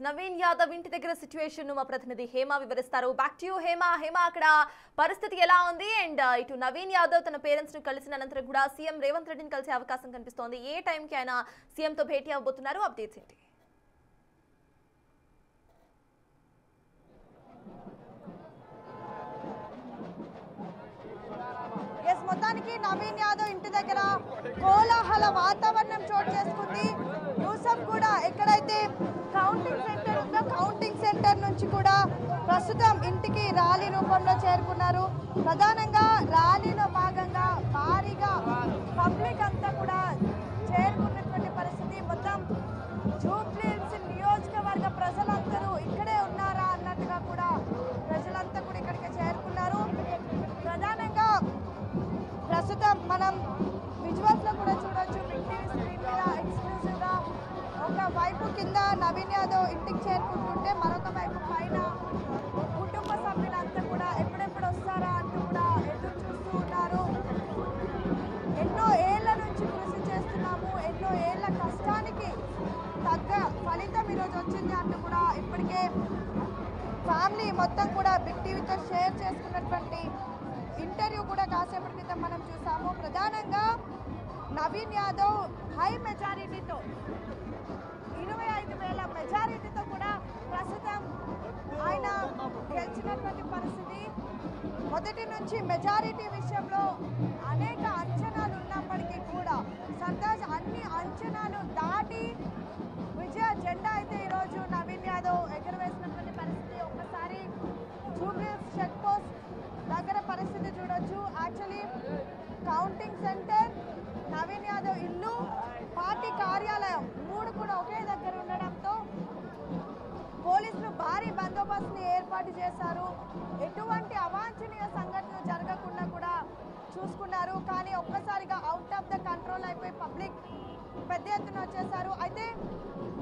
నవీన్ యాదవ్ ఇంటి దగ్గర సిచ్యువేషన్ ను మా ప్రతినిధి హేమ వివరిస్తారు. Back to you Hema. అక్కడ పరిస్థితి ఎలా ఉంది? అండ్ ఇటు నవీన్ యాదవ్ తన పేరెంట్స్ ను కలిసిన అనంతరం కూడా సీఎం రేవంత్ రెడ్డిని కలిసే అవకాశం కనిపిస్తోంది. ఏ టైం కి ఆయన సీఎం తో భేటీ అవబోతున్నారు? అప్డేట్స్ ఏంటి? మొత్తానికి నవీన్ యాదవ్ ఇంటి దగ్గర కోలాహల వాతావరణం చోటు చేసుకుంది. యూసఫ్ కూడా ఎక్కడైతే కౌంటింగ్ సెంటర్ ఉందో కౌంటింగ్ సెంటర్ నుంచి కూడా ప్రస్తుతం ఇంటికి ర్యాలీ రూపంలో చేరుకున్నారు. ప్రధానంగా ర్యాలీలో భాగంగా భారీగా పబ్లిక్ అంతా కూడా చేరుకున్నటువంటి పరిస్థితి. మొత్తం జూబ్లీహిల్స్ నియోజకవర్గ ప్రజలందరూ ఇక్కడే ఉన్నారా అన్నట్టుగా కూడా ప్రజలంతా కూడా ఇక్కడికి చేరుకున్నారు. ప్రధానంగా ప్రస్తుతం మనం విజువల్స్ లో కూడా చూడొచ్చు. బిగ్ టీవీ స్క్రీన్ మీద ఎక్స్క్లూజివ్ గా ఒక వైపు కింద నవీన్ యాదవ్ ఇంటికి చేరుకుంటుంటే మరొక వైపు పైన కుటుంబ సభ్యులంతా కూడా ఎప్పుడెప్పుడు వస్తారా అంటూ కూడా ఎదురు చూస్తూ ఉన్నారు. ఎన్నో ఏళ్ల నుంచి కృషి చేస్తున్నాము, ఎన్నో ఏళ్ల కష్టానికి తగ్గ ఫలితం ఈరోజు వచ్చింది అంటూ కూడా ఇప్పటికే ఫ్యామిలీ మొత్తం కూడా బిగ్ టీవీతో షేర్ చేసుకున్నటువంటి ఇంటర్వ్యూ కూడా కాసేపటి క్రితం మనం చూసాము. ప్రధానంగా నవీన్ యాదవ్ హై మెజారిటీతో 25,000 మెజారిటీతో కూడా ప్రస్తుతం ఆయన గెలిచినటువంటి పరిస్థితి. మొదటి నుంచి మెజారిటీ విషయంలో అనేక అంచనాలు ఉన్నప్పటికీ కూడా సర్దార్ అన్ని అంచనాలు దాటి విజయ జెండా అయితే ఈరోజు నవీన్ యాదవ్ ఎగరవేసినటువంటి పరిస్థితి. ఒక్కసారి జూబ్లీహిల్స్ చెక్ పోస్ట్ దగ్గర పరిస్థితి చూడొచ్చు. Actually counting centre, Naveen Yadav ఇల్లు, పార్టీ కార్యాలయం 3 కూడా ఒకే దగ్గర ఉండడంతో పోలీసులు భారీ బందోబస్తుని ఏర్పాటు చేశారు. ఎటువంటి అవాంఛనీయ సంఘటనలు జరగకుండా కూడా చూసుకున్నారు. కానీ ఒక్కసారిగా అవుట్ ఆఫ్ ద కంట్రోల్ అయిపోయి పబ్లిక్ పెద్ద ఎత్తున వచ్చేశారు. అయితే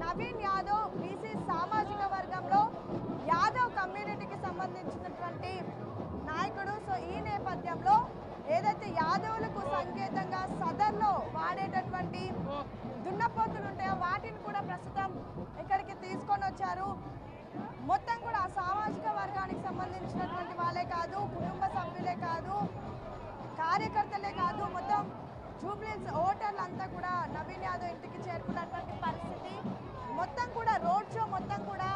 నవీన్ యాదవ్ బీసీ సామాజిక వర్గంలో యాదవ్ కమ్యూనిటీకి సంబంధించినటువంటి నాయకుడు. సో ఈ నేపథ్యంలో ఏదైతే యాదవులకు సంకేతంగా సదర్లో వాడేటటువంటి దున్నపోతులు ఉంటాయో వాటిని కూడా ప్రస్తుతం ఇక్కడికి తీసుకొని వచ్చారు. మొత్తం కూడా ఆ సామాజిక వర్గానికి సంబంధించినటువంటి వాళ్ళే కాదు, కుటుంబ సభ్యులే కాదు, కార్యకర్తలే కాదు, మొత్తం జూబ్లీహిల్స్ ఓటర్లంతా కూడా నవీన్ యాదవ్ ఇంటికి చేరుకున్నటువంటి పరిస్థితి. మొత్తం కూడా రోడ్ షో మొత్తం కూడా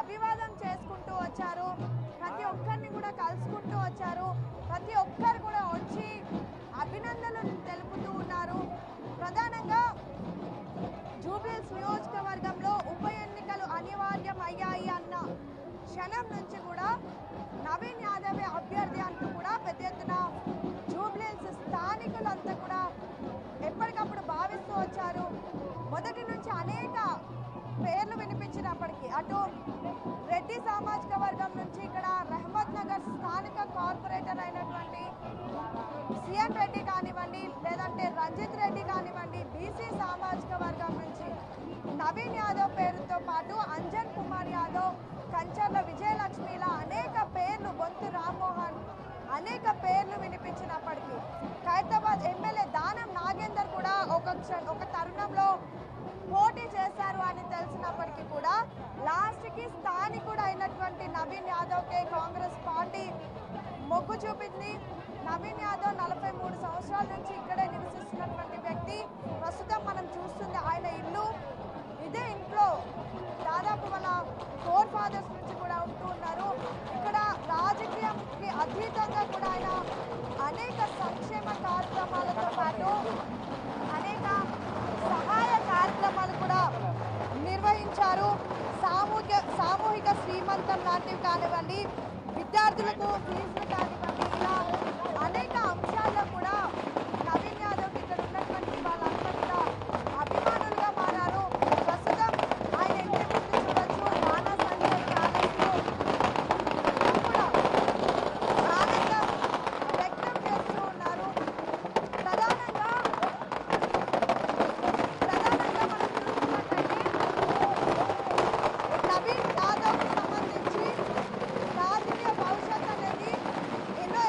అభివాదం చేసుకుంటూ వచ్చారు. ప్రతి ఒక్కరిని కూడా కలుసుకుంటూ వచ్చారు. ప్రతి ఒక్కరు కూడా వచ్చి అభినందనలు తెలుపుతూ ఉన్నారు. ప్రధానంగా జూబ్లీహిల్స్ నియోజకవర్గంలో ఉప ఎన్నికలు అనివార్యం అయ్యాయి అన్న క్షణం నుంచి కూడా నవీన్ యాదవ్ అభ్యర్థి అంటూ కూడా పెద్ద ఎత్తున జూబ్లీహిల్స్ స్థానికులంతా కూడా ఎప్పటికప్పుడు భావిస్తూ వచ్చారు. మొదటి నుంచి అనేక పేర్లు వినిపించినప్పటికీ అటు రెడ్డి సామాజిక వర్గం నుంచి ఇక్కడ రహమత్ నగర్ స్థానిక కార్పొరేటర్ అయినటువంటి సిఎన్ రెడ్డి కానివ్వండి, లేదంటే రంజిత్ రెడ్డి కానివ్వండి, బీసీ సామాజిక వర్గం నుంచి నవీన్ యాదవ్ పేరుతో పాటు అంజన్ కుమార్ యాదవ్, కంచర్ల విజయలక్ష్మిల అనేక పేర్లు, బొంతు రామ్మోహన్ అనేక పేర్లు వినిపించినప్పటికీ ఖైరతాబాద్ ఎమ్మెల్యే దానం నాగేందర్ కూడా ఒక తరుణంలో పోటీ చేశారు అని తెలిసినప్పటికీ కూడా లాస్ట్కి స్థానికుడు అయినటువంటి నవీన్ యాదవ్కే కాంగ్రెస్ పార్టీ మొగ్గు చూపింది. నవీన్ యాదవ్ 43 సంవత్సరాల నుంచి ఇక్కడే నివసిస్తున్నటువంటి వ్యక్తి. ప్రస్తుతం మనం చూస్తుంది ఆయన ఇల్లు. ఇదే ఇంట్లో దాదాపు మన ఫోర్ ఫాదర్స్ నుంచి కూడా ఉంటూ ఉన్నారు. ఇక్కడ రాజకీయానికి అతీతంగా కూడా ఆయన అనేక సంక్షేమ కార్యక్రమాలతో పాటు అనేక సహాయ కార్యక్రమాలు కూడా నిర్వహించారు. సామూహిక శ్రీమంతం లాంటివి కానివ్వండి, విద్యార్థులకు ఫీజులు కానివ్వండి, ఇలా అనేక అంశాల్లో కూడా నవీన్ యాదవ్ ఇక్కడ ఉన్నటువంటి వాళ్ళంతా కూడా అభిమానులుగా మారారు. ప్రస్తుతం ఆయన ఇంటి ముందు చూడొచ్చు నానా సంఖ్యలో ఫ్యామిలీలు కూడా ఆనందం వ్యక్తం చేస్తూ ఉన్నారు. ప్రధానంగా మనం చూసుకున్నట్లయితే నవీన్ యాదవ్కి సంబంధించి రాజకీయ భవిష్యత్ అనేది ఎన్నో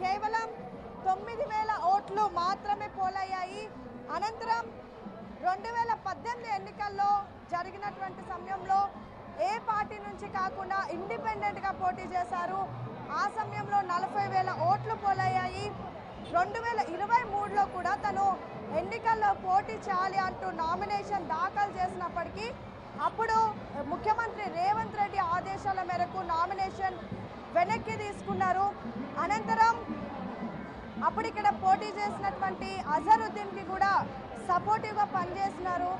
కేవలం 9,000 ఓట్లు మాత్రమే పోలయ్యాయి. అనంతరం 2018 ఎన్నికల్లో జరిగినటువంటి సమయంలో ఏ పార్టీ నుంచి కాకుండా ఇండిపెండెంట్గా పోటీ చేశారు. ఆ సమయంలో 40,000 ఓట్లు పోలయ్యాయి. 2023లో కూడా తను ఎన్నికల్లో పోటీ చేయాలి అంటూ నామినేషన్ దాఖలు చేసినప్పటికీ అప్పుడు ముఖ్యమంత్రి రేవంత్ రెడ్డి ఆదేశాల మేరకు నామినేషన్ వెనక్కి తీసుకున్నారు. అనంతరం అప్పుడు ఇక్కడ పోటీ చేసినటువంటి అజరుద్దీన్కి కూడా సపోర్టివ్గా పనిచేసినారు.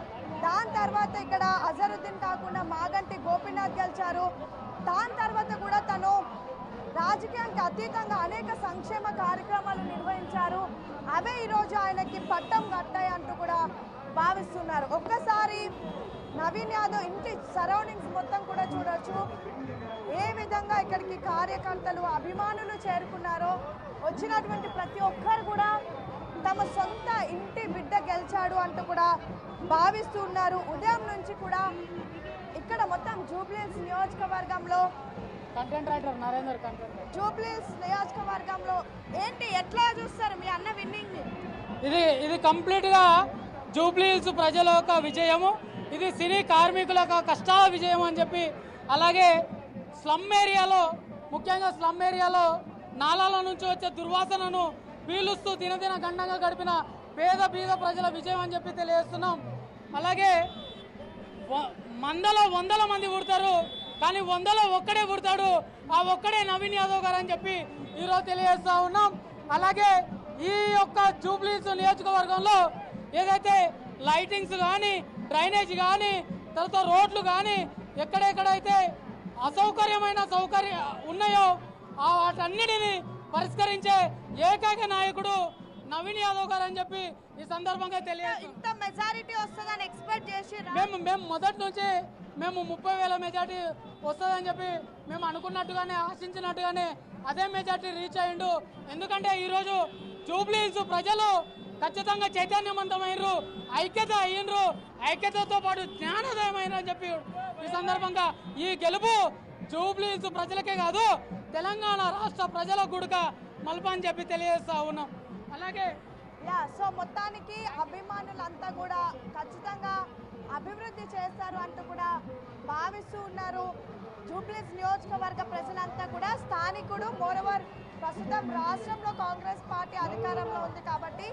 దాని తర్వాత ఇక్కడ అజరుద్దీన్ కాకుండా మాగంటి గోపీనాథ్ గెలిచారు. దాని తర్వాత కూడా తను రాజకీయానికి అతీతంగా అనేక సంక్షేమ కార్యక్రమాలు నిర్వహించారు. అవే ఈరోజు ఆయనకి పట్టం కట్టాయి అంటూ కూడా భావిస్తున్నారు. ఒక్కసారి నవీన్ యాదవ్ ఇంటి సరౌండింగ్స్ మొత్తం కూడా చూడొచ్చు. ఏ విధంగా ఇక్కడికి కార్యకర్తలు అభిమానులు చేరుకున్నారో, వచ్చినటువంటి ప్రతి ఒక్కరు కూడా తమ సొంత ఇంటి బిడ్డ గెలిచాడు అంటూ కూడా భావిస్తున్నారు. ఉదయం నుంచి కూడా ఇక్కడ మొత్తం జూబ్లీహిల్స్ నియోజకవర్గంలో జూబ్లీహిల్స్ నియోజకవర్గంలో ఏంటి ఎట్లా చూస్తారు మీ అన్న విన్నింగ్? ఇది కంప్లీట్ గా జూబ్లీహిల్స్ ప్రజల యొక్క విజయము. ఇది సినీ కార్మికుల యొక్క కష్టాల విజయం అని చెప్పి, అలాగే స్లమ్ ఏరియాలో, ముఖ్యంగా స్లమ్ ఏరియాలో నాలాల నుంచి వచ్చే దుర్వాసనను పీలుస్తూ దినదిన గండంగా గడిపిన పేద ప్రజల విజయం అని చెప్పి తెలియజేస్తున్నాం. అలాగే వందల మంది పుడతారు, కానీ 100లో ఒక్కడే పుడతాడు, ఆ ఒక్కడే నవీన్ యాదవ్ గారు అని చెప్పి ఈరోజు తెలియజేస్తూ ఉన్నాం. అలాగే ఈ యొక్క జూబ్లీహిల్స్ నియోజకవర్గంలో ఏదైతే లైటింగ్స్ కానీ, డ్రైనేజ్ కానీ, తర్వాత రోడ్లు కానీ, ఎక్కడెక్కడైతే అసౌకర్యమైన సౌకర్యం ఉన్నాయో వాటన్నిటిని పరిష్కరించే ఏకైక నాయకుడు నవీన్ యాదవ్ గారు అని చెప్పి ఈ సందర్భంగా తెలియదు. ఇంత మెజారిటీ వస్తుందని ఎక్స్పెక్ట్ చేసి మేము మొదటి నుంచి 30,000 మెజార్టీ వస్తుందని చెప్పి మేము అనుకున్నట్టుగానే, ఆశించినట్టుగానే అదే మెజార్టీ రీచ్ అయ్యిండు. ఎందుకంటే ఈరోజు జూబ్లీహిల్స్ ప్రజలు ఖచ్చితంగా చైతన్యవంతమైనరు, ఐక్యత అయ్యిండ్రు, ఐక్యతతో పాటు జ్ఞానోదయమైన అని చెప్పి ఈ సందర్భంగా ఈ గెలుపు జూబ్లీహిల్స్ ప్రజలకే కాదు, తెలంగాణ రాష్ట్ర ప్రజలకు కూడా మలుపని చెప్పి తెలియజేస్తా ఉన్నాం. అలాగే సో మొత్తానికి అభిమానులంతా కూడా ఖచ్చితంగా అభివృద్ధి చేస్తారు అంటూ కూడా భావిస్తూ ఉన్నారు. జూబ్లీహిల్స్ నియోజకవర్గ ప్రజలంతా కూడా స్థానికుడు, మోరవర్ ప్రస్తుతం రాష్ట్రంలో కాంగ్రెస్ పార్టీ అధికారంలో ఉంది కాబట్టి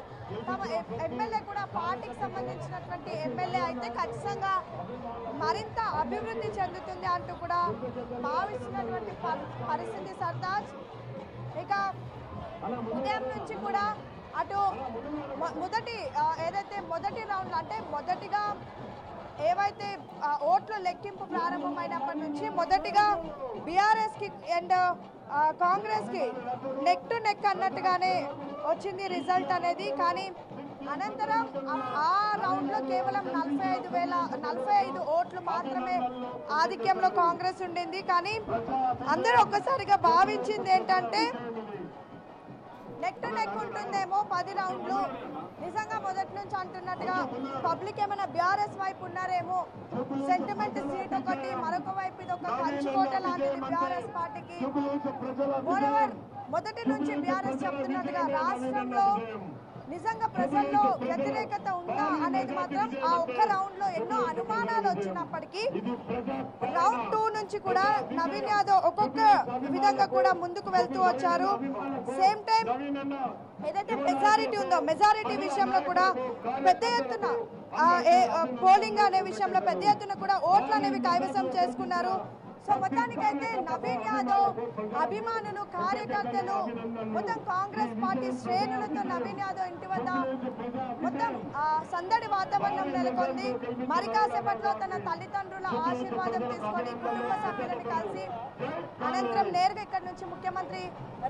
తమ ఎమ్మెల్యే కూడా పార్టీకి సంబంధించినటువంటి ఎమ్మెల్యే అయితే ఖచ్చితంగా మరింత అభివృద్ధి చెందుతుంది అంటూ కూడా భావిస్తున్నటువంటి పరిస్థితి సర్తాజ్. ఇక ఉదయం నుంచి కూడా అటు మొదటి రౌండ్ అంటే మొదటిగా ఏవైతే ఓట్ల లెక్కింపు ప్రారంభమైనప్పటి నుంచి మొదటిగా బీఆర్ఎస్కి అండ్ కాంగ్రెస్కి నెక్ టు నెక్ అన్నట్టుగానే వచ్చింది రిజల్ట్ అనేది. కానీ అనంతరం ఆ రౌండ్లో కేవలం 45 ఓట్లు మాత్రమే ఆధిక్యంలో కాంగ్రెస్ ఉండింది. కానీ అందరూ ఒక్కసారిగా భావించింది ఏంటంటే నెక్ టు నెక్ ఉంటుందేమో 10 రౌండ్లు. నిజంగా మొదటి నుంచి అంటున్నట్టుగా పబ్లిక్ ఏమైనా బీఆర్ఎస్ వైపు ఉన్నారేమో, సెంటిమెంట్ సీట్ ఒకటి, మరొక వైపు ఇది ఒక కంచుకోట లాంటిది బీఆర్ఎస్ పార్టీకి. మోరవర్ మొదటి నుంచి బీఆర్ఎస్ చెప్తున్నట్టుగా రాష్ట్రంలో నిజంగా ప్రజల్లో వ్యతిరేకత ఉందా అనేది మాత్రం ఆ ఒక్క రౌండ్ లో ఎన్నో అనుమానాలు వచ్చినప్పటికీ రౌండ్ 2 నుంచి కూడా నవీన్ యాదవ్ ఒక్కొక్క విధంగా కూడా ముందుకు వెళ్తూ వచ్చారు. సేమ్ టైం ఏదైతే మెజారిటీ ఉందో మెజారిటీ విషయంలో కూడా పెద్ద ఎత్తున పోలింగ్ అనే విషయంలో పెద్ద ఎత్తున కూడా ఓట్లు అనేవి కైవసం చేసుకున్నారు. సో మొత్తానికైతే నవీన్ యాదవ్ అభిమానులు, కార్యకర్తలు, మొత్తం కాంగ్రెస్ పార్టీ శ్రేణులతో నవీన్ యాదవ్ ఇంటి వద్ద మొత్తం సందడి వాతావరణం నెలకొంది. మరి కాసేపట్లో తన తల్లిదండ్రుల ఆశీర్వాదం తీసుకొని కుటుంబ సభ్యులను కలిసి అనంతరం నేరుగా ఇక్కడ నుంచి ముఖ్యమంత్రి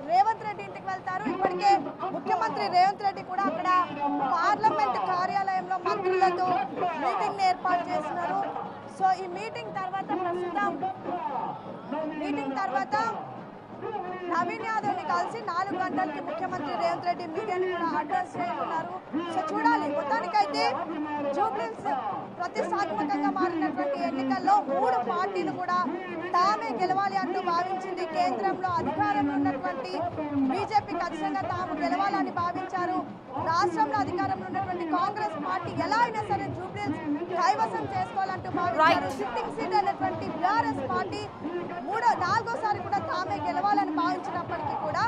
రేవంత్ రెడ్డి ఇంటికి వెళ్తారు. ఇప్పటికే ముఖ్యమంత్రి రేవంత్ రెడ్డి కూడా అక్కడ పార్లమెంట్ కార్యాలయంలో మంత్రులతో మీటింగ్ ఏర్పాటు చేస్తున్నారు. సో ఈ మీటింగ్ తర్వాత నవీన్ యాదవ్ని కలిసి 4 గంటలకి ముఖ్యమంత్రి రేవంత్ రెడ్డి మీడియాని కూడా అడ్రస్ చేయనున్నారు. సో చూడాలి. మొత్తానికైతే జూబ్లీహిల్స్ ప్రతిష్టాత్మకంగా మారినటువంటి ఎన్నికల్లో 3 పార్టీలు కూడా తామే గెలవాలి అంటూ భావించింది. కేంద్రంలో అధికారంలో ఉన్నటువంటి బీజేపీ ఖచ్చితంగా తాము గెలవాలని భావించారు. రాష్ట్రంలో అధికారంలో ఉన్నటువంటి కాంగ్రెస్ పార్టీ ఎలా అయినా సరే జూబ్లీహిల్స్ కైవసం చేసుకోవాలంటూ భావించారు. సిట్టింగ్ సీట్ అయినటువంటి బీఆర్ఎస్ పార్టీ 4వ సారి కూడా తామే గెలవాలని భావించినప్పటికీ కూడా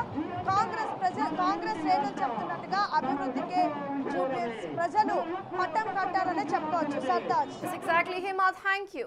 కాంగ్రెస్ శ్రేణులు చెప్తున్నట్టుగా అభివృద్ధికే జూబ్లీహిల్స్ ప్రజలు పట్టం కట్టారనే చెప్పుకోవచ్చు. Sartaj. Exactly Hema, thank you.